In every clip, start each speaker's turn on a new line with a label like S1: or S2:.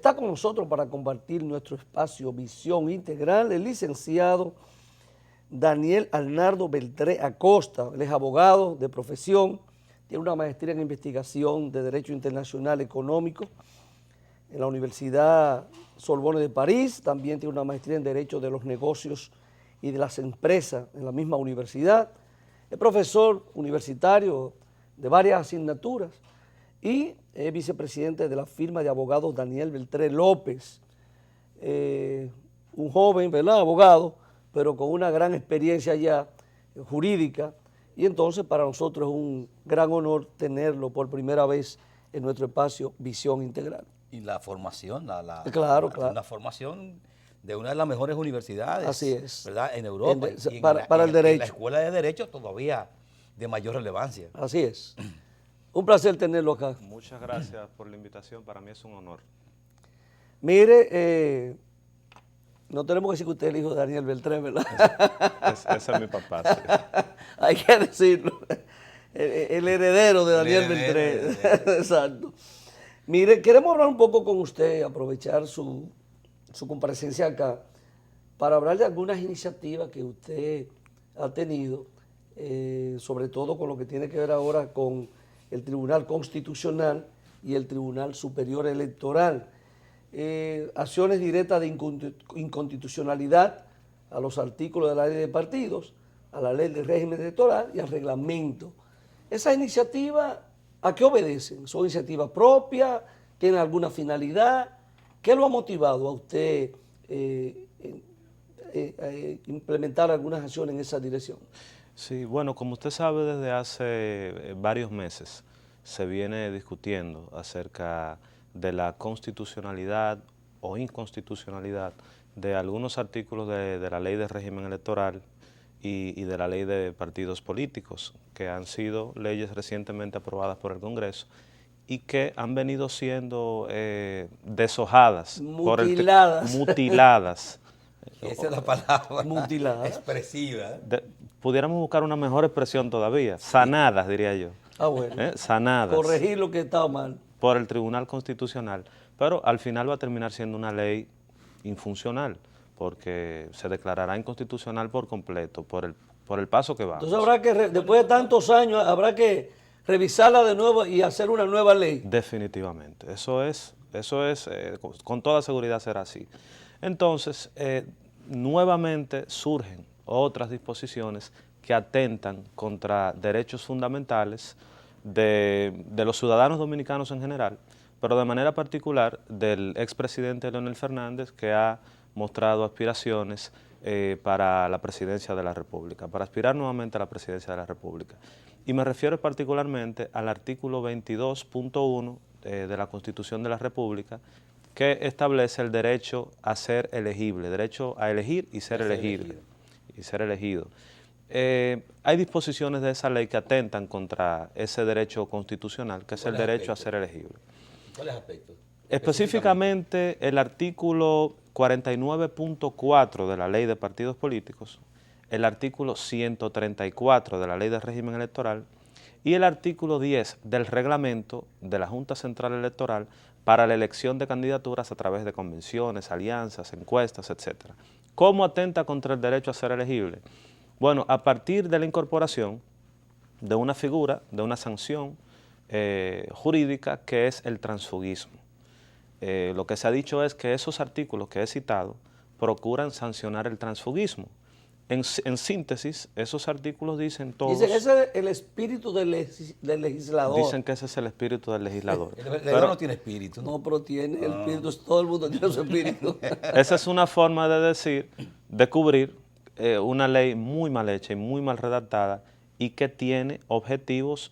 S1: está con nosotros para compartir nuestro espacio Visión Integral el licenciado Daniel Arnaldo Beltré Acosta. Él es abogado de profesión, tiene una maestría en investigación de Derecho Internacional Económico en la Universidad Sorbonne de París, también tiene una maestría en Derecho de los Negocios y de las Empresas en la misma universidad. Es profesor universitario de varias asignaturas y es vicepresidente de la firma de abogados Daniel Beltré López, un joven, ¿verdad?, abogado, pero con una gran experiencia ya jurídica, y entonces para nosotros es un gran honor tenerlo por primera vez en nuestro espacio Visión Integral.
S2: Y la formación,
S1: claro.
S2: una formación de una de las mejores universidades,
S1: así es,
S2: ¿verdad?, en Europa,
S1: para el derecho.
S2: En la Escuela de Derecho todavía de mayor relevancia.
S1: Así es. Un placer tenerlo acá.
S3: Muchas gracias por la invitación, para mí es un honor.
S1: Mire, no tenemos que decir que usted es el hijo de Daniel Beltré, ¿verdad?
S3: Ese es mi papá, sí.
S1: Hay que decirlo. El heredero de Daniel Beltré. Exacto. Mire, queremos hablar un poco con usted, aprovechar su comparecencia acá, para hablar de algunas iniciativas que usted ha tenido, sobre todo con lo que tiene que ver ahora con el Tribunal Constitucional y el Tribunal Superior Electoral. Acciones directas de inconstitucionalidad a los artículos de la ley de partidos, a la ley del régimen electoral y al reglamento. Esas iniciativas, ¿a qué obedecen? ¿Son iniciativas propias? ¿Tienen alguna finalidad? ¿Qué lo ha motivado a usted implementar algunas acciones en esa dirección?
S3: Sí, bueno, como usted sabe, desde hace varios meses se viene discutiendo acerca de la constitucionalidad o inconstitucionalidad de algunos artículos de la ley de régimen electoral y de la ley de partidos políticos, que han sido leyes recientemente aprobadas por el Congreso y que han venido siendo deshojadas, mutiladas.
S2: Esa es la palabra
S1: mutilada,
S2: expresiva.
S3: Pudiéramos buscar una mejor expresión todavía, sanadas, diría yo.
S1: Ah, bueno.
S3: Sanadas.
S1: Corregir lo que estaba mal.
S3: Por el Tribunal Constitucional, pero al final va a terminar siendo una ley infuncional, porque se declarará inconstitucional por completo, por el paso que va.
S1: Entonces habrá que, después de tantos años, habrá que revisarla de nuevo y hacer una nueva ley.
S3: Definitivamente, eso es con toda seguridad será así. Entonces, nuevamente surgen otras disposiciones que atentan contra derechos fundamentales de los ciudadanos dominicanos en general, pero de manera particular del expresidente Leonel Fernández, que ha mostrado aspiraciones para la presidencia de la República, para aspirar nuevamente a la presidencia de la República. Y me refiero particularmente al artículo 22.1 de la Constitución de la República, que establece el derecho a ser elegible, derecho a elegir y ser elegible. Y ser elegido. Hay disposiciones de esa ley que atentan contra ese derecho constitucional, que es el derecho a ser elegible.
S2: ¿Cuáles aspectos?
S3: Específicamente el artículo 49.4 de la Ley de Partidos Políticos, el artículo 134 de la Ley de Régimen Electoral y el artículo 10 del reglamento de la Junta Central Electoral para la elección de candidaturas a través de convenciones, alianzas, encuestas, etc. ¿Cómo atenta contra el derecho a ser elegible? Bueno, a partir de la incorporación de una figura, de una sanción jurídica que es el transfugismo. Lo que se ha dicho es que esos artículos que he citado procuran sancionar el transfugismo. En síntesis, esos artículos dicen todos...
S1: Dicen que ese es el espíritu del legislador.
S3: Dicen que ese es el espíritu del legislador.
S2: El legislador no tiene espíritu, ¿no?
S1: No, pero tiene el espíritu, todo el mundo tiene su espíritu.
S3: Esa es una forma de decir, de cubrir una ley muy mal hecha y muy mal redactada y que tiene objetivos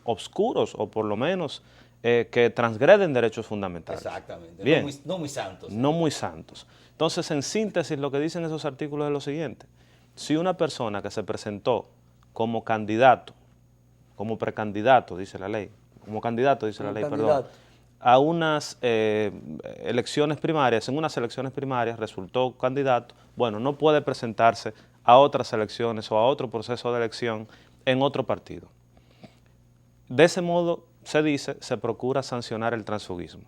S3: obscuros o por lo menos que transgreden derechos fundamentales.
S2: Exactamente.
S3: Bien.
S2: No muy santos.
S3: No muy santos. Entonces, en síntesis, lo que dicen esos artículos es lo siguiente. Si una persona que se presentó como candidato, como precandidato, dice la ley, como candidato, dice la ley, perdón, a unas elecciones primarias, en unas elecciones primarias resultó candidato, bueno, no puede presentarse a otras elecciones o a otro proceso de elección en otro partido. De ese modo, se dice, se procura sancionar el transfugismo.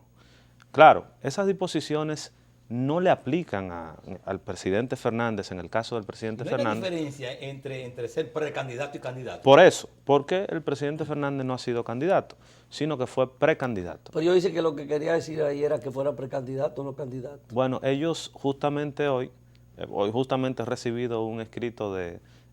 S3: Claro, esas disposiciones no le aplican al presidente Fernández en el caso del presidente
S2: ¿No hay una
S3: Fernández.
S2: diferencia entre ser precandidato y candidato?
S3: Por eso, porque el presidente Fernández no ha sido candidato, sino que fue precandidato.
S1: Pero yo dice que lo que quería decir ahí era que fuera precandidato, no candidato.
S3: Bueno, ellos justamente hoy justamente he recibido un escrito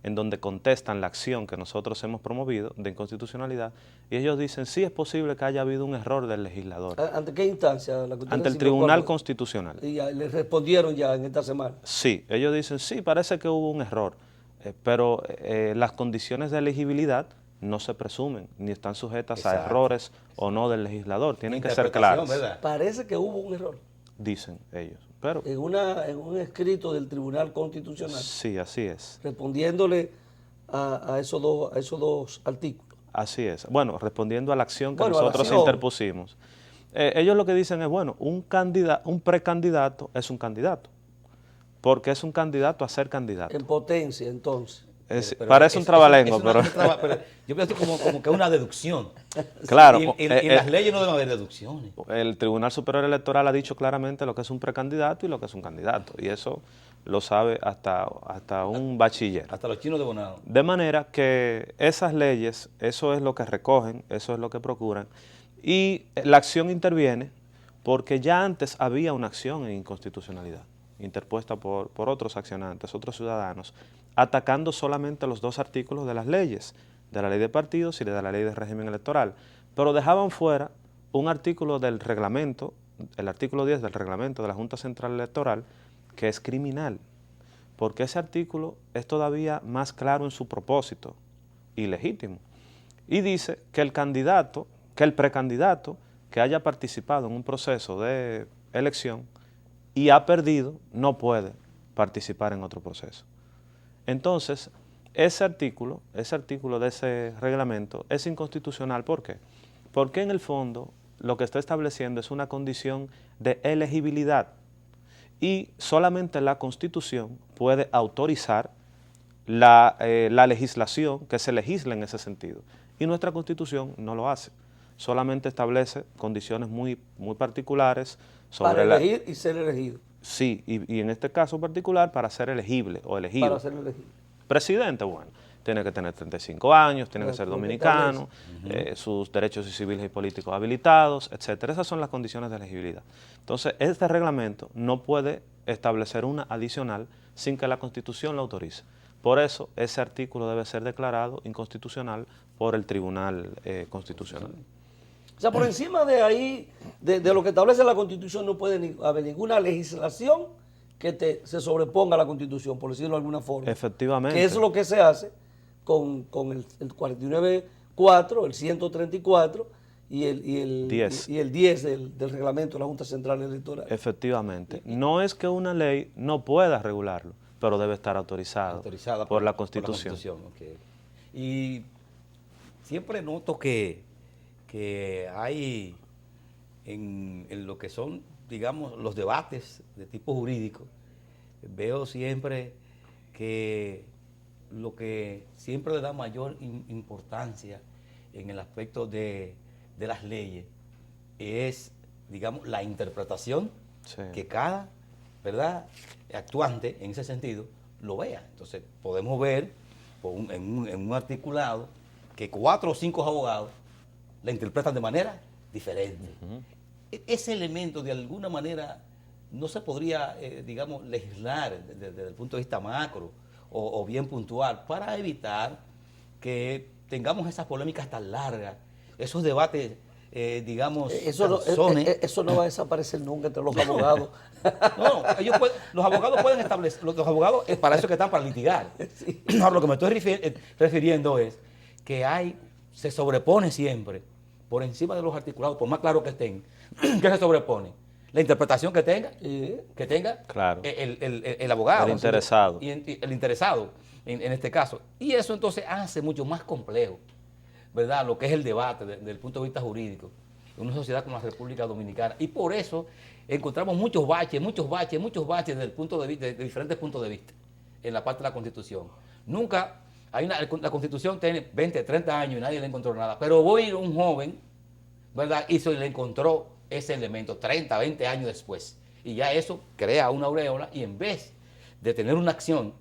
S3: en donde contestan la acción que nosotros hemos promovido de inconstitucionalidad y ellos dicen sí es posible que haya habido un error del legislador.
S1: ¿Ante qué instancia?
S3: Ante el Tribunal Constitucional.
S1: Y ya le respondieron ya en esta semana.
S3: Sí, ellos dicen sí, parece que hubo un error, pero las condiciones de elegibilidad no se presumen ni están sujetas a errores o no del legislador, tienen que ser claras.
S2: ¿Verdad?
S1: Parece que hubo un error.
S3: Dicen ellos, pero
S1: En un escrito del Tribunal Constitucional,
S3: sí, así es.
S1: respondiéndole a esos dos artículos.
S3: Así es. Bueno, respondiendo a la acción que
S1: Bueno, a la
S3: nosotros
S1: acción.
S3: interpusimos. Ellos lo que dicen es, bueno, un precandidato es un candidato, porque es un candidato a ser candidato.
S1: En potencia, entonces.
S3: Parece un trabalengua, pero...
S2: Yo pienso como que es una deducción.
S3: Claro.
S2: Y en las leyes no deben haber deducciones.
S3: El Tribunal Superior Electoral ha dicho claramente lo que es un precandidato y lo que es un candidato, y eso lo sabe hasta un bachiller.
S2: Hasta los chinos de Bonao.
S3: De manera que esas leyes, eso es lo que recogen, eso es lo que procuran, y la acción interviene porque ya antes había una acción en inconstitucionalidad, interpuesta por otros accionantes, otros ciudadanos, atacando solamente los dos artículos de las leyes, de la ley de partidos y de la ley de régimen electoral, pero dejaban fuera un artículo del reglamento, el artículo 10 del reglamento de la Junta Central Electoral, que es criminal, porque ese artículo es todavía más claro en su propósito y legítimo. Y dice que el precandidato que haya participado en un proceso de elección y ha perdido, no puede participar en otro proceso. Entonces, ese artículo de ese reglamento es inconstitucional. ¿Por qué? Porque en el fondo lo que está estableciendo es una condición de elegibilidad y solamente la Constitución puede autorizar la legislación que se legisle en ese sentido. Y nuestra Constitución no lo hace. Solamente establece condiciones muy particulares sobre
S1: Para elegir y ser elegido.
S3: Sí, y en este caso particular para ser elegible o elegido.
S1: Para ser elegido.
S3: Presidente, bueno, tiene que tener 35 años, tiene que ser
S1: Lo que
S3: dominicano, sus derechos civiles y políticos habilitados, etcétera. Esas son las condiciones de elegibilidad. Entonces, este reglamento no puede establecer una adicional sin que la Constitución lo autorice. Por eso, ese artículo debe ser declarado inconstitucional por el Tribunal Constitucional.
S1: O sea, por encima de ahí, de lo que establece la Constitución, no puede haber ninguna legislación que se sobreponga a la Constitución, por decirlo de alguna forma.
S3: Efectivamente.
S1: Que es lo que se hace con el 49.4, el 134 y el
S3: 10.
S1: y el 10 del reglamento de la Junta Central Electoral.
S3: Efectivamente. No es que una ley no pueda regularlo, pero debe estar autorizada por la Constitución.
S2: Okay. Y siempre noto que hay en lo que son, digamos, los debates de tipo jurídico, veo siempre que lo que siempre le da mayor importancia en el aspecto de las leyes es, digamos, la interpretación que cada, ¿verdad?, actuante en ese sentido lo vea. Entonces, podemos ver en un articulado que 4 o 5 abogados la interpretan de manera diferente. Ese elemento, de alguna manera, no se podría, digamos, legislar desde el punto de vista macro o bien puntual para evitar que tengamos esas polémicas tan largas, esos debates, digamos,
S1: eso no va a desaparecer nunca entre los abogados.
S2: No, los abogados pueden establecer, los abogados es para eso que están, para litigar. Sí. Ahora, lo que me estoy refiriendo es que se sobrepone siempre, por encima de los articulados, por más claro que estén, que se sobrepone la interpretación que tenga
S3: claro,
S2: el abogado.
S3: El interesado.
S2: Y el interesado, en este caso. Y eso entonces hace mucho más complejo, ¿verdad?, lo que es el debate desde el punto de vista jurídico en una sociedad como la República Dominicana. Y por eso encontramos muchos baches desde el punto de vista, de diferentes puntos de vista en la parte de la Constitución. Nunca, la Constitución tiene 20, 30 años y nadie le encontró nada. Pero voy a ir a un joven, ¿verdad?, y se le encontró ese elemento 30, 20 años después. Y ya eso crea una aureola y en vez de tener una acción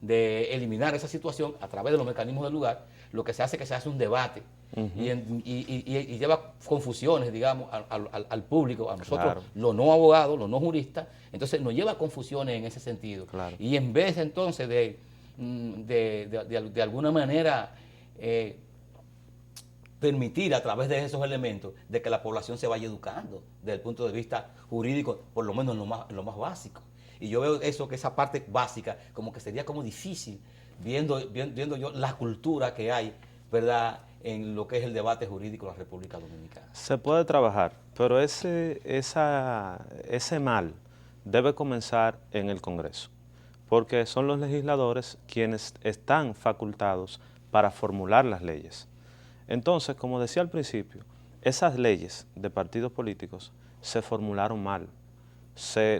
S2: de eliminar esa situación a través de los mecanismos del lugar, lo que se hace es que se hace un debate y lleva confusiones, digamos, al público, a nosotros,
S3: Claro.
S2: los no abogados, los no juristas, entonces nos lleva confusiones en ese sentido.
S3: Claro.
S2: Y en vez entonces de alguna manera permitir a través de esos elementos de que la población se vaya educando desde el punto de vista jurídico, por lo menos en lo más básico. Y yo veo eso, que esa parte básica, como que sería como difícil, viendo yo la cultura que hay, ¿verdad?, en lo que es el debate jurídico en la República Dominicana.
S3: Se puede trabajar, pero ese mal debe comenzar en el Congreso, porque son los legisladores quienes están facultados para formular las leyes. Entonces, como decía al principio, esas leyes de partidos políticos se formularon mal.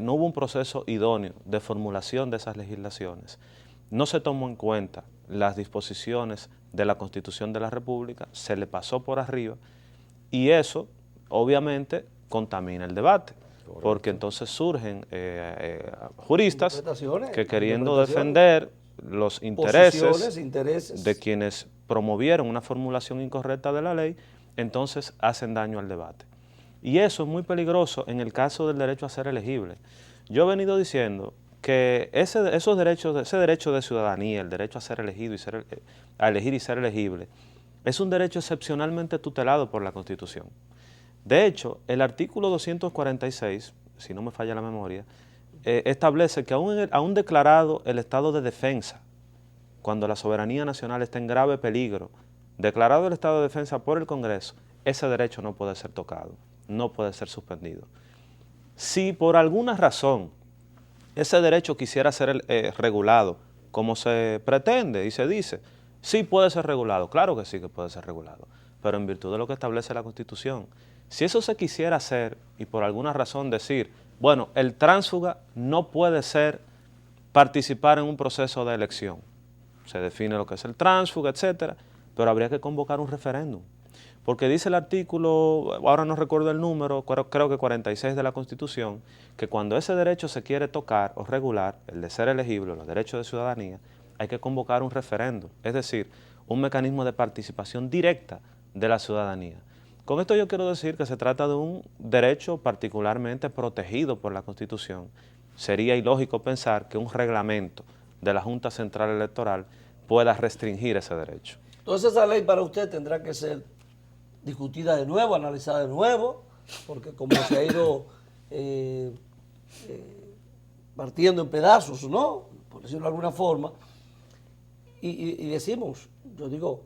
S3: No hubo un proceso idóneo de formulación de esas legislaciones. No se tomó en cuenta las disposiciones de la Constitución de la República, se le pasó por arriba y eso obviamente contamina el debate. Correcto. Porque entonces surgen juristas que queriendo defender los intereses de quienes promovieron una formulación incorrecta de la ley, entonces hacen daño al debate. Y eso es muy peligroso en el caso del derecho a ser elegible. Yo he venido diciendo que ese derecho de ciudadanía, el derecho a ser elegido a elegir y ser elegible, es un derecho excepcionalmente tutelado por la Constitución. De hecho, el artículo 246, si no me falla la memoria, establece que aún declarado el estado de defensa, cuando la soberanía nacional está en grave peligro, declarado el estado de defensa por el Congreso, ese derecho no puede ser tocado, no puede ser suspendido. Si por alguna razón ese derecho quisiera ser regulado, como se pretende y se dice, sí puede ser regulado, claro que sí que puede ser regulado, pero en virtud de lo que establece la Constitución. Si eso se quisiera hacer y por alguna razón decir, bueno, el tránsfuga no puede participar en un proceso de elección, se define lo que es el tránsfuga, etcétera, pero habría que convocar un referéndum. Porque dice el artículo, ahora no recuerdo el número, creo que 46 de la Constitución, que cuando ese derecho se quiere tocar o regular, el de ser elegible, los derechos de ciudadanía, hay que convocar un referéndum, es decir, un mecanismo de participación directa de la ciudadanía. Con esto yo quiero decir que se trata de un derecho particularmente protegido por la Constitución. Sería ilógico pensar que un reglamento de la Junta Central Electoral pueda restringir ese derecho.
S1: Entonces esa ley para usted tendrá que ser discutida de nuevo, analizada de nuevo, porque como se ha ido partiendo en pedazos, ¿no?, por decirlo de alguna forma, y decimos, yo digo,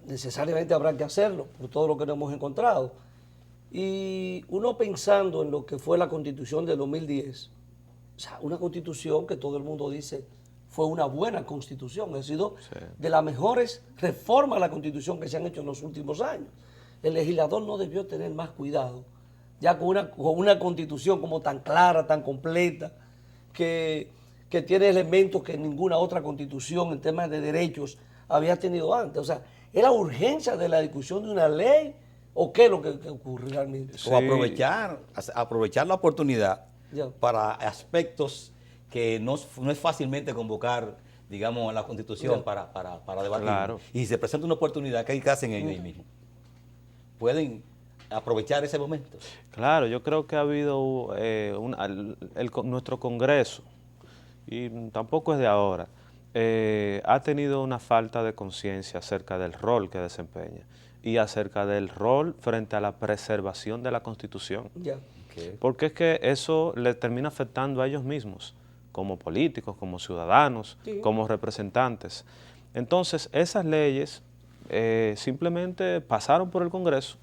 S1: necesariamente habrá que hacerlo por todo lo que nos hemos encontrado. Y uno pensando en lo que fue la Constitución de 2010, o sea, una Constitución que todo el mundo dice fue una buena Constitución, ha sido de las mejores reformas a la Constitución que se han hecho en los últimos años. El legislador no debió tener más cuidado, ya con una Constitución como tan clara, tan completa, que tiene elementos que ninguna otra Constitución en temas de derechos había tenido antes. O sea, ¿es la urgencia de la discusión de una ley o qué es lo que ocurre realmente?
S2: Sí. O aprovechar la oportunidad para aspectos que no es fácilmente convocar, digamos, a la Constitución para debatir.
S3: Claro.
S2: Y se presenta una oportunidad que hacen ahí mismo. Pueden aprovechar ese momento.
S3: Claro, yo creo que ha habido nuestro Congreso, y tampoco es de ahora, ha tenido una falta de conciencia acerca del rol que desempeña y acerca del rol frente a la preservación de la Constitución. Okay. Porque es que eso le termina afectando a ellos mismos, como políticos, como ciudadanos, como representantes. Entonces, esas leyes simplemente pasaron por el Congreso,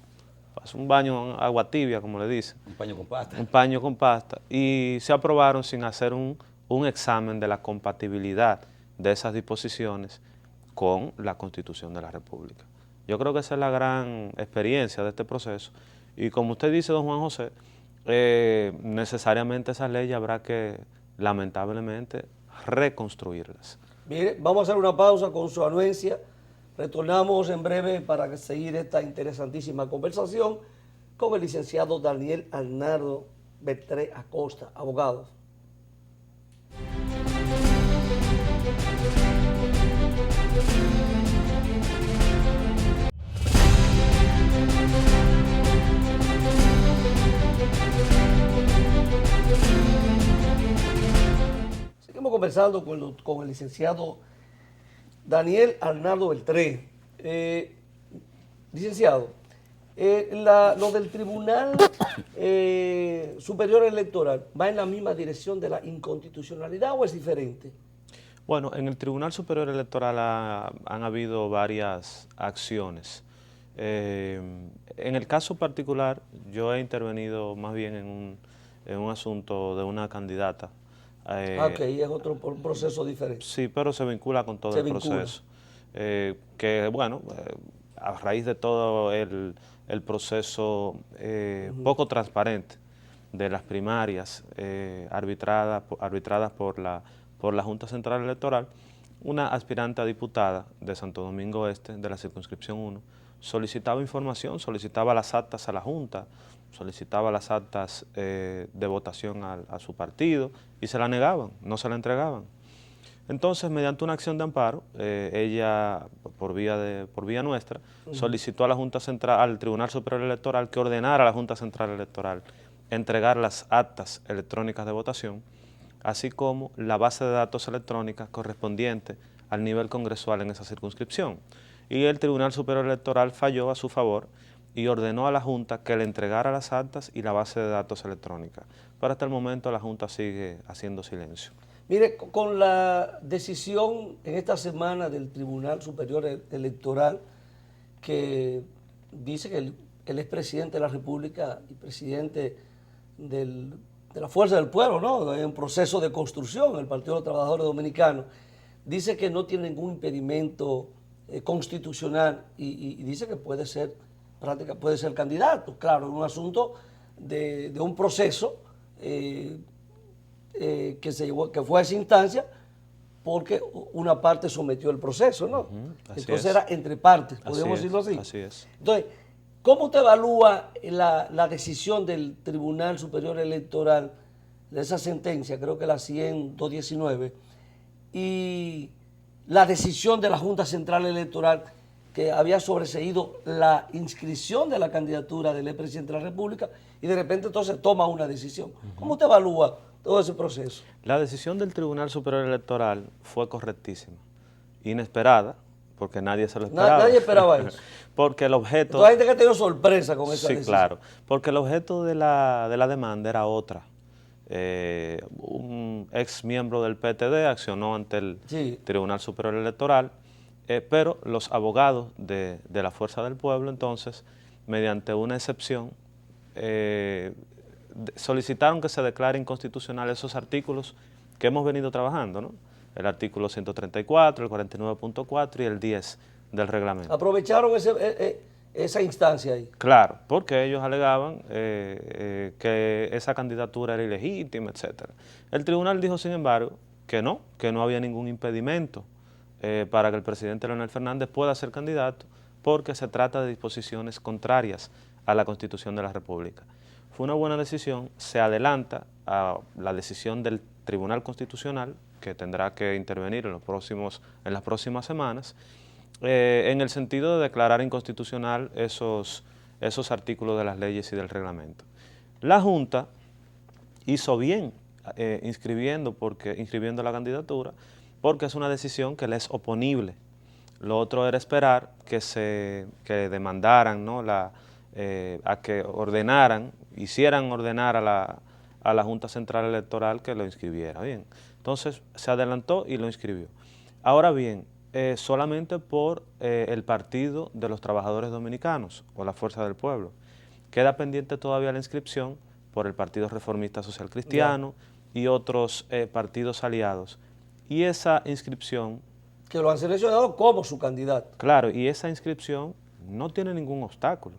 S3: pasó un baño en agua tibia, como le dicen.
S2: Un paño con pasta.
S3: Un paño con pasta. Y se aprobaron sin hacer un examen de la compatibilidad de esas disposiciones con la Constitución de la República. Yo creo que esa es la gran experiencia de este proceso. Y como usted dice, don Juan José, necesariamente esas leyes habrá que, lamentablemente, reconstruirlas.
S1: Mire, vamos a hacer una pausa con su anuencia. Retornamos en breve para seguir esta interesantísima conversación con el licenciado Daniel Arnaldo Beltré Acosta, abogado. Seguimos conversando con el licenciado Daniel Arnaldo Beltré. Licenciado, lo del Tribunal Superior Electoral, ¿va en la misma dirección de la inconstitucionalidad o es diferente?
S3: Bueno, en el Tribunal Superior Electoral han habido varias acciones. En el caso particular, yo he intervenido más bien en un asunto de una candidata.
S1: Ok, es otro proceso diferente.
S3: Sí, pero se vincula con todo el proceso. Que bueno, a raíz de todo el proceso poco transparente de las primarias arbitradas por la Junta Central Electoral, una aspirante a diputada de Santo Domingo Este, de la circunscripción 1, solicitaba información, solicitaba las actas a la Junta, solicitaba las actas de votación a su partido y se la negaban, no se la entregaban. Entonces, mediante una acción de amparo, ella, por vía nuestra, solicitó a la Junta Central, al Tribunal Superior Electoral, que ordenara a la Junta Central Electoral entregar las actas electrónicas de votación, así como la base de datos electrónica correspondiente al nivel congresual en esa circunscripción. Y el Tribunal Superior Electoral falló a su favor y ordenó a la Junta que le entregara las actas y la base de datos electrónica. Pero hasta el momento la Junta sigue haciendo silencio.
S1: Mire, con la decisión en esta semana del Tribunal Superior Electoral, que dice que el expresidente de la República y presidente de la Fuerza del Pueblo, ¿no?, en proceso de construcción, el Partido de los Trabajadores Dominicanos, dice que no tiene ningún impedimento constitucional y dice que puede ser candidato. Claro, es un asunto de un proceso que fue a esa instancia porque una parte sometió el proceso, ¿no? Entonces era entre partes, podemos decirlo así.
S3: Así es.
S1: Entonces, ¿cómo te evalúa la decisión del Tribunal Superior Electoral de esa sentencia, creo que la 100-219, y la decisión de la Junta Central Electoral que había sobreseído la inscripción de la candidatura del expresidente de la República y de repente entonces toma una decisión? ¿Cómo te evalúa todo ese proceso?
S3: La decisión del Tribunal Superior Electoral fue correctísima, inesperada, porque nadie se lo esperaba.
S1: Nadie esperaba eso.
S3: Porque el objeto...
S1: Toda gente que ha tenido sorpresa con esa decisión.
S3: Sí, claro, porque el objeto de la demanda era otra. Un ex miembro del PTD accionó ante el Tribunal Superior Electoral, pero los abogados de la Fuerza del Pueblo, entonces, mediante una excepción, solicitaron que se declaren inconstitucionales esos artículos que hemos venido trabajando, ¿no? El artículo 134, el 49.4 y el 10 del reglamento.
S1: ¿Aprovecharon esa instancia ahí?
S3: Claro, porque ellos alegaban que esa candidatura era ilegítima, etc. El tribunal dijo, sin embargo, que no había ningún impedimento para que el presidente Leonel Fernández pueda ser candidato, porque se trata de disposiciones contrarias a la Constitución de la República. Fue una buena decisión, se adelanta a la decisión del Tribunal Constitucional, que tendrá que intervenir en las próximas semanas, en el sentido de declarar inconstitucional esos artículos de las leyes y del reglamento. La Junta hizo bien inscribiendo la candidatura, porque es una decisión que le es oponible. Lo otro era esperar que demandaran, ¿no?, a que hicieran ordenar a la Junta Central Electoral que lo inscribiera. Bien, entonces se adelantó y lo inscribió. Ahora bien, solamente por el Partido de los Trabajadores Dominicanos o la Fuerza del Pueblo. Queda pendiente todavía la inscripción por el Partido Reformista Social Cristiano y otros partidos aliados. Y esa inscripción...
S1: Que lo han seleccionado como su candidato.
S3: Claro, y esa inscripción no tiene ningún obstáculo,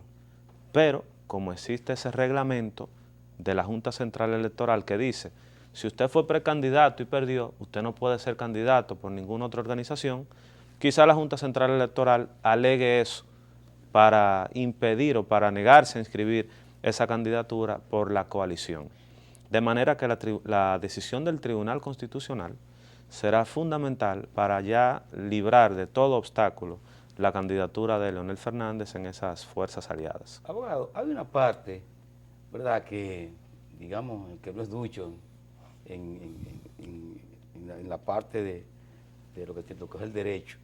S3: pero como existe ese reglamento de la Junta Central Electoral que dice, si usted fue precandidato y perdió, usted no puede ser candidato por ninguna otra organización, quizá la Junta Central Electoral alegue eso para impedir o para negarse a inscribir esa candidatura por la coalición. De manera que la decisión del Tribunal Constitucional será fundamental para ya librar de todo obstáculo la candidatura de Leonel Fernández en esas fuerzas aliadas.
S2: Abogado, hay una parte, ¿verdad?, que, digamos, que no es ducho en la parte de lo que es el derecho,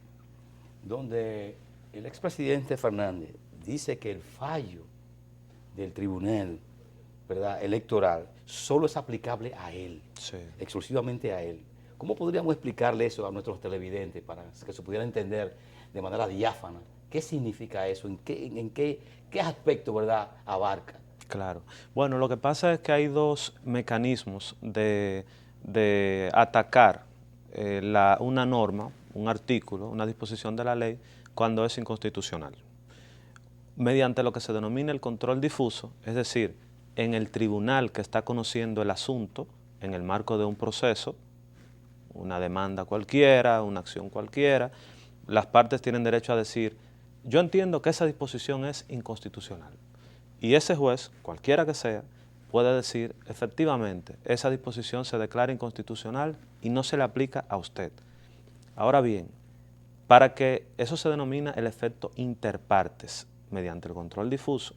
S2: donde el expresidente Fernández dice que el fallo del tribunal, ¿verdad?, electoral solo es aplicable a él,
S3: Sí.
S2: exclusivamente a él. ¿Cómo podríamos explicarle eso a nuestros televidentes para que se pudiera entender de manera diáfana? ¿Qué significa eso? ¿En qué aspecto, verdad, abarca?
S3: Claro. Bueno, lo que pasa es que hay dos mecanismos de atacar una norma, un artículo, una disposición de la ley cuando es inconstitucional. Mediante lo que se denomina el control difuso, es decir, en el tribunal que está conociendo el asunto, en el marco de un proceso, una demanda cualquiera, una acción cualquiera, las partes tienen derecho a decir, yo entiendo que esa disposición es inconstitucional. Y ese juez, cualquiera que sea, puede decir, efectivamente, esa disposición se declara inconstitucional y no se le aplica a usted. Ahora bien, para que eso se denomina el efecto interpartes, mediante el control difuso.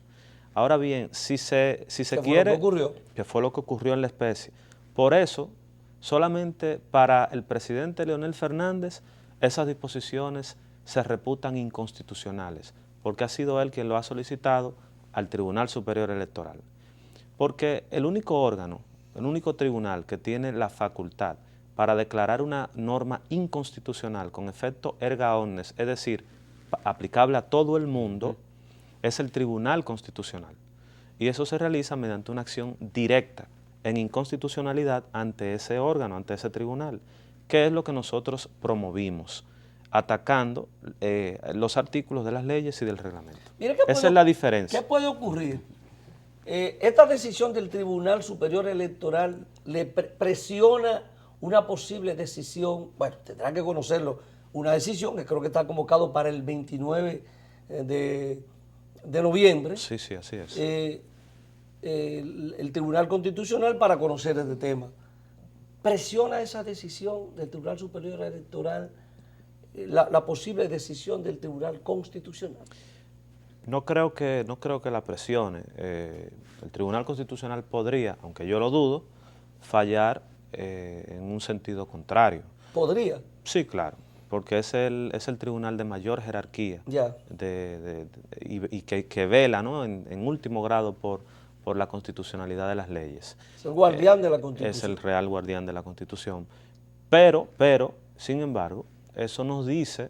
S3: Ahora bien, si se quiere, que fue lo que ocurrió en la especie, por eso, solamente para el presidente Leonel Fernández, esas disposiciones se reputan inconstitucionales, porque ha sido él quien lo ha solicitado al Tribunal Superior Electoral. Porque el único órgano, el único tribunal que tiene la facultad para declarar una norma inconstitucional con efecto erga omnes, es decir, aplicable a todo el mundo, es el Tribunal Constitucional. Y eso se realiza mediante una acción directa en inconstitucionalidad ante ese órgano, ante ese tribunal, que es lo que nosotros promovimos, atacando los artículos de las leyes y del reglamento. Esa es la diferencia.
S1: ¿Qué puede ocurrir? Esta decisión del Tribunal Superior Electoral le presiona una posible decisión, bueno, tendrá que conocerlo, una decisión que creo que está convocado para el 29 de noviembre.
S3: Sí, sí, así es.
S1: El Tribunal Constitucional para conocer este tema. ¿Presiona esa decisión del Tribunal Superior Electoral la posible decisión del Tribunal Constitucional?
S3: No creo que la presione. El Tribunal Constitucional podría, aunque yo lo dudo, fallar en un sentido contrario.
S1: ¿Podría?
S3: Sí, claro, porque es el tribunal de mayor jerarquía
S1: Ya.
S3: y que vela, ¿no?, en último grado por la constitucionalidad de las leyes.
S1: Es el guardián de la Constitución.
S3: Es el real guardián de la Constitución. Pero, sin embargo, eso nos dice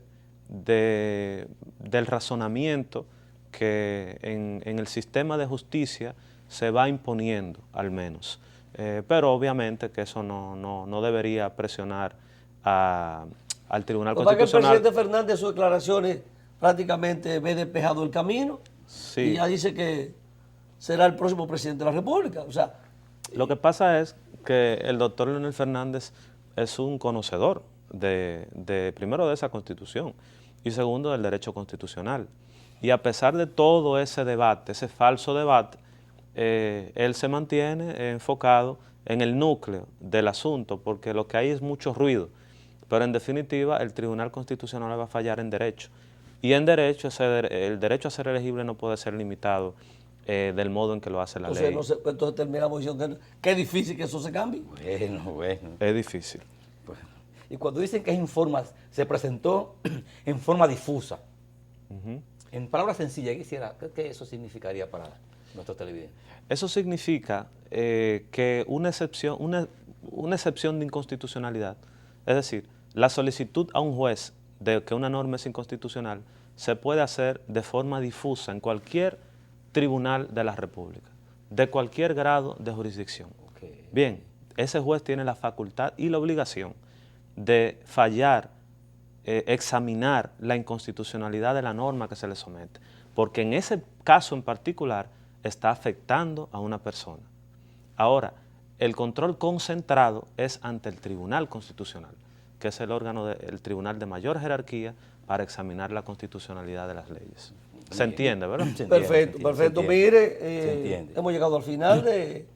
S3: del razonamiento que en el sistema de justicia se va imponiendo, al menos. Pero obviamente que eso no debería presionar al Tribunal Constitucional.
S1: El presidente Fernández, sus declaraciones prácticamente ve despejado el camino,
S3: sí,
S1: y ya dice que será el próximo presidente de la República. O sea,
S3: lo que pasa es que el doctor Leonel Fernández es un conocedor primero de esa Constitución y segundo del derecho constitucional. Y a pesar de todo ese debate, ese falso debate, él se mantiene enfocado en el núcleo del asunto, porque lo que hay es mucho ruido. Pero en definitiva, el Tribunal Constitucional va a fallar en derecho. Y en derecho, el derecho a ser elegible no puede ser limitado del modo en que lo hace la ley.
S1: Entonces terminamos diciendo que es difícil que eso se cambie.
S2: Bueno.
S3: Es difícil.
S2: Bueno. Y cuando dicen que es se presentó en forma difusa, en palabras sencillas, ¿qué eso significaría para nuestros televidentes?
S3: Eso significa que una excepción de inconstitucionalidad, es decir, la solicitud a un juez de que una norma es inconstitucional, se puede hacer de forma difusa en cualquier tribunal de la República, de cualquier grado de jurisdicción.
S2: Okay.
S3: Bien, ese juez tiene la facultad y la obligación de fallar, examinar la inconstitucionalidad de la norma que se le somete, porque en ese caso en particular está afectando a una persona. Ahora, el control concentrado es ante el Tribunal Constitucional, que es el órgano el tribunal de mayor jerarquía para examinar la constitucionalidad de las leyes. Se entiende, ¿verdad?
S2: Se entiende,
S1: Perfecto,
S2: se
S1: perfecto.
S2: entiende,
S1: Mire,
S2: se entiende.
S1: hemos llegado al final de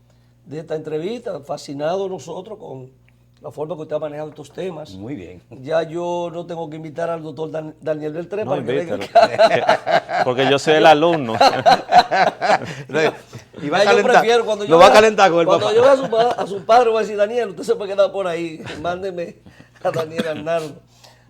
S1: esta entrevista, fascinados nosotros con la forma que usted ha manejado estos temas.
S2: Muy bien.
S1: Ya yo no tengo que invitar al doctor Daniel Beltré
S3: No,
S1: para que venga
S3: invítelo.
S1: acá.
S3: Porque yo soy el alumno.
S2: Y va a
S1: Ya yo
S2: calentar,
S1: prefiero cuando yo
S2: lo va a
S1: vea-
S2: calentar con el
S1: Cuando
S2: papá.
S1: yo vea a su padre, voy a decir, Daniel, usted se puede quedar por ahí. Mándeme a Daniel Arnaldo.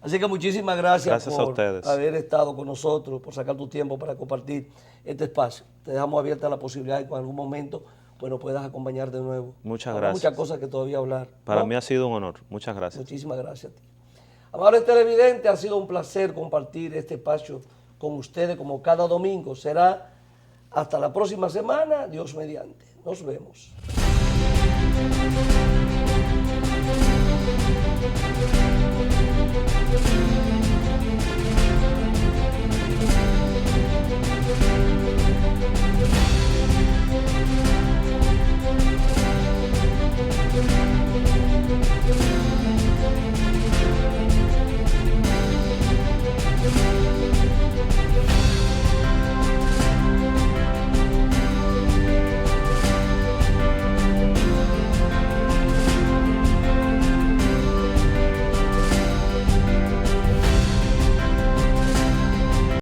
S1: Así que muchísimas gracias,
S3: Gracias a
S1: por
S3: ustedes.
S1: haber estado con nosotros, por sacar tu tiempo para compartir este espacio. Te dejamos abierta la posibilidad de que en algún momento pues, nos puedas acompañar de nuevo.
S3: Muchas
S1: Habrá
S3: gracias.
S1: muchas cosas que todavía hablar.
S3: Para
S1: ¿no?
S3: mí ha sido un honor. Muchas gracias.
S1: Muchísimas gracias a ti. Amables televidentes, ha sido un placer compartir este espacio con ustedes como cada domingo. Será hasta la próxima semana, Dios mediante. Nos vemos.